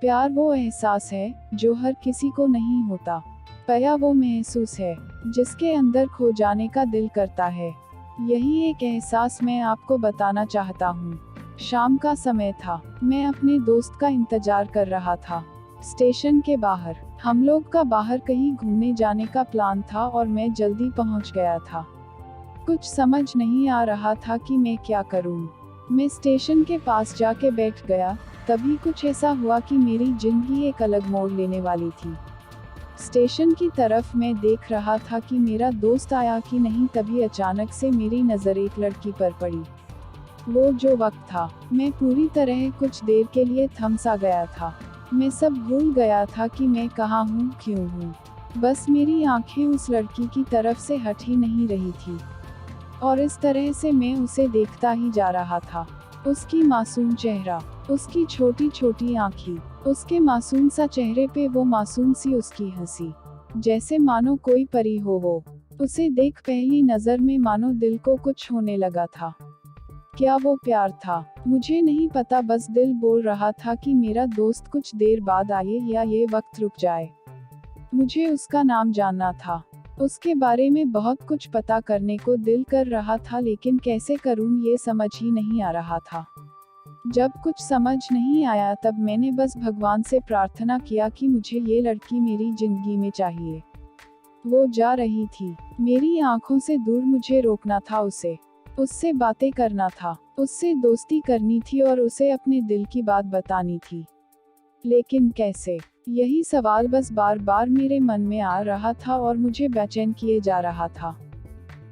प्यार वो एहसास है जो हर किसी को नहीं होता। पया वो महसूस है जिसके अंदर खो जाने का दिल करता है। यही एक एहसास मैं आपको बताना चाहता हूँ। शाम का समय था, मैं अपने दोस्त का इंतजार कर रहा था। स्टेशन के बाहर हम लोग का बाहर कहीं घूमने जाने का प्लान था और मैं जल्दी पहुँच गया था। कुछ समझ नहीं आ रहा था कि मैं क्या करूँ। मैं स्टेशन के पास जाके बैठ गया। तभी कुछ ऐसा हुआ कि मेरी जिंदगी एक अलग मोड़ लेने वाली थी। स्टेशन की तरफ मैं देख रहा था कि मेरा दोस्त आया कि नहीं, तभी अचानक से मेरी नज़र एक लड़की पर पड़ी। वो जो वक्त था, मैं पूरी तरह कुछ देर के लिए थम सा गया था। मैं सब भूल गया था कि मैं कहाँ हूँ, क्यों हूँ। बस मेरी आंखें उस लड़की की तरफ से हट ही नहीं रही थी और इस तरह से मैं उसे देखता ही जा रहा था। उसकी मासूम चेहरा, उसकी छोटी छोटी आँखें, उसके मासूम सा चेहरे पे वो मासूम सी उसकी हंसी, जैसे मानो कोई परी हो वो। उसे देख पहली नजर में मानो दिल को कुछ होने लगा था। क्या वो प्यार था? मुझे नहीं पता, बस दिल बोल रहा था कि मेरा दोस्त कुछ देर बाद आए या ये वक्त रुक जाए। मुझे उसका नाम जानना था। उसके बारे में बहुत कुछ पता करने को दिल कर रहा था, लेकिन कैसे करूं ये समझ ही नहीं आ रहा था। जब कुछ समझ नहीं आया तब मैंने बस भगवान से प्रार्थना किया कि मुझे ये लड़की मेरी जिंदगी में चाहिए। वो जा रही थी, मेरी आंखों से दूर, मुझे रोकना था उसे। उससे बातें करना था, उससे दोस्ती करनी थी और उसे अपने दिल की बात बतानी थी। लेकिन कैसे? यही सवाल बस बार बार मेरे मन में आ रहा था और मुझे बेचैन किए जा रहा था।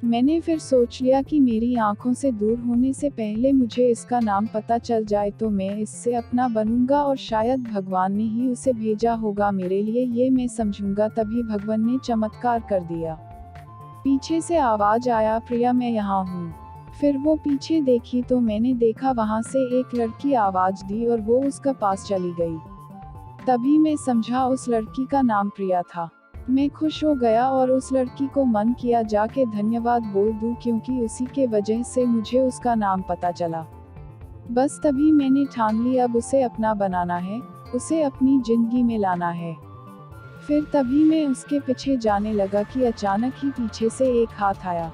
मैंने फिर सोच लिया कि मेरी आंखों से दूर होने से पहले मुझे इसका नाम पता चल जाए तो मैं इससे अपना बनूंगा और शायद भगवान ने ही उसे भेजा होगा मेरे लिए, ये मैं समझूंगा। तभी भगवान ने चमत्कार कर दिया। पीछे से आवाज आया, प्रिया मैं यहाँ हूँ। फिर वो पीछे देखी तो मैंने देखा वहाँ से एक लड़की आवाज दी और वो उसका पास चली गई। तभी मैं समझा उस लड़की का नाम प्रिया था। मैं खुश हो गया और उस लड़की को मन किया जाके धन्यवाद बोल दूं, क्योंकि उसी के वजह से मुझे उसका नाम पता चला। बस तभी मैंने ठान ली अब उसे अपना बनाना है, उसे अपनी जिंदगी में लाना है। फिर तभी मैं उसके पीछे जाने लगा कि अचानक ही पीछे से एक हाथ आया।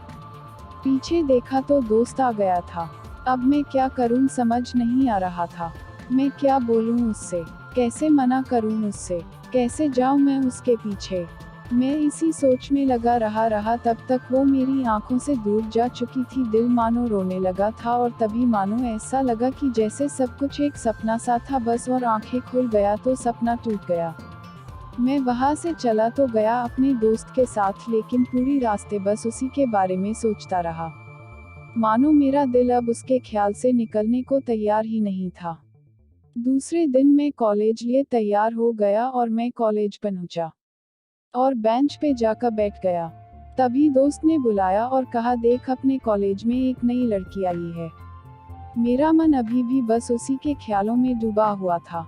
पीछे देखा तो दोस्त आ गया था। अब मैं क्या करूं समझ नहीं आ रहा था। मैं क्या बोलूं उससे, कैसे मना करूं उससे, कैसे जाऊं मैं उसके पीछे। मैं इसी सोच में लगा रहा तब तक वो मेरी आंखों से दूर जा चुकी थी। दिल मानो रोने लगा था और तभी मानो ऐसा लगा कि जैसे सब कुछ एक सपना सा था बस, और आंखें खुल गया तो सपना टूट गया। मैं वहां से चला तो गया अपने दोस्त के साथ, लेकिन पूरी रास्ते बस उसी के बारे में सोचता रहा। मानो मेरा दिल अब उसके ख्याल से निकलने को तैयार ही नहीं था। दूसरे दिन मैं कॉलेज लिए तैयार हो गया और मैं कॉलेज पहुंचा और बेंच पे जाकर बैठ गया। तभी दोस्त ने बुलाया और कहा, देख अपने कॉलेज में एक नई लड़की आई है। मेरा मन अभी भी बस उसी के ख्यालों में डूबा हुआ था।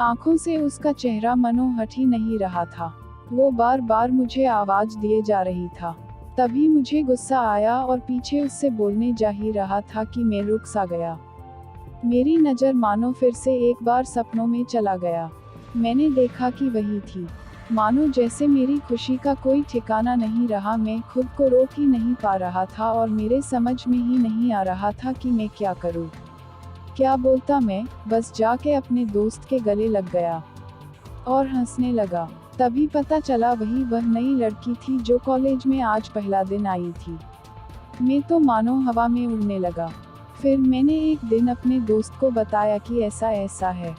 आंखों से उसका चेहरा मनो हट ही नहीं रहा था। वो बार बार मुझे आवाज दिए जा रही था। तभी मुझे गुस्सा आया और पीछे उससे बोलने जा ही रहा था कि मैं रुक सा गया। मेरी नज़र मानो फिर से एक बार सपनों में चला गया। मैंने देखा कि वही थी। मानो जैसे मेरी खुशी का कोई ठिकाना नहीं रहा। मैं खुद को रोक ही नहीं पा रहा था और मेरे समझ में ही नहीं आ रहा था कि मैं क्या करूं। क्या बोलता मैं, बस जाके अपने दोस्त के गले लग गया और हंसने लगा। तभी पता चला वही वह नई लड़की थी जो कॉलेज में आज पहला दिन आई थी। मैं तो मानो हवा में उड़ने लगा। फिर मैंने एक दिन अपने दोस्त को बताया कि ऐसा ऐसा है।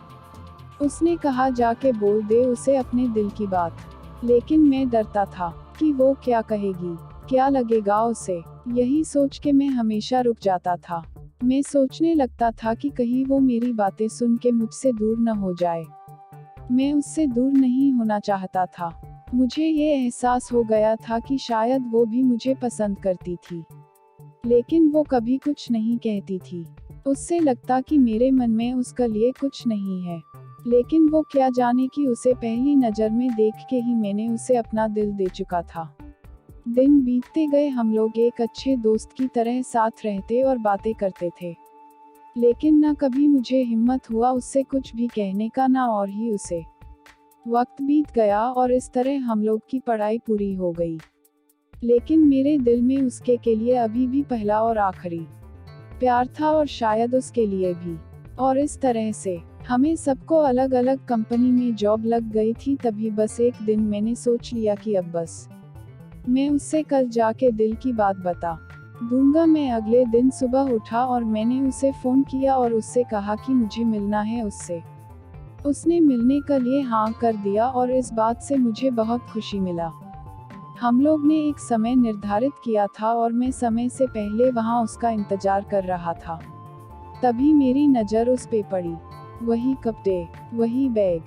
उसने कहा जाके बोल दे उसे अपने दिल की बात। लेकिन मैं डरता था कि वो क्या कहेगी, क्या लगेगा उसे। यही सोच के मैं हमेशा रुक जाता था। मैं सोचने लगता था कि कहीं वो मेरी बातें सुन के मुझसे दूर न हो जाए। मैं उससे दूर नहीं होना चाहता था। मुझे ये एहसास हो गया था कि शायद वो भी मुझे पसंद करती थी, लेकिन वो कभी कुछ नहीं कहती थी। उससे लगता कि मेरे मन में उसका लिए कुछ नहीं है। लेकिन वो क्या जाने कि उसे पहली नज़र में देख के ही मैंने उसे अपना दिल दे चुका था। दिन बीतते गए, हम लोग एक अच्छे दोस्त की तरह साथ रहते और बातें करते थे। लेकिन न कभी मुझे हिम्मत हुआ उससे कुछ भी कहने का, ना और ही उसे। वक्त बीत गया और इस तरह हम लोग की पढ़ाई पूरी हो गई। लेकिन मेरे दिल में उसके के लिए अभी भी पहला और आखिरी प्यार था, और शायद उसके लिए भी। और इस तरह से हमें सबको अलग अलग कंपनी में जॉब लग गई थी। तभी बस एक दिन मैंने सोच लिया कि अब बस मैं उससे कल जाके दिल की बात बता दूंगा। मैं अगले दिन सुबह उठा और मैंने उसे फ़ोन किया और उससे कहा कि मुझे मिलना है उससे। उसने मिलने के लिए हाँ कर दिया और इस बात से मुझे बहुत खुशी मिला। हम लोग ने एक समय निर्धारित किया था और मैं समय से पहले वहाँ उसका इंतजार कर रहा था। तभी मेरी नज़र उस पे पड़ी। वही कपड़े, वही बैग,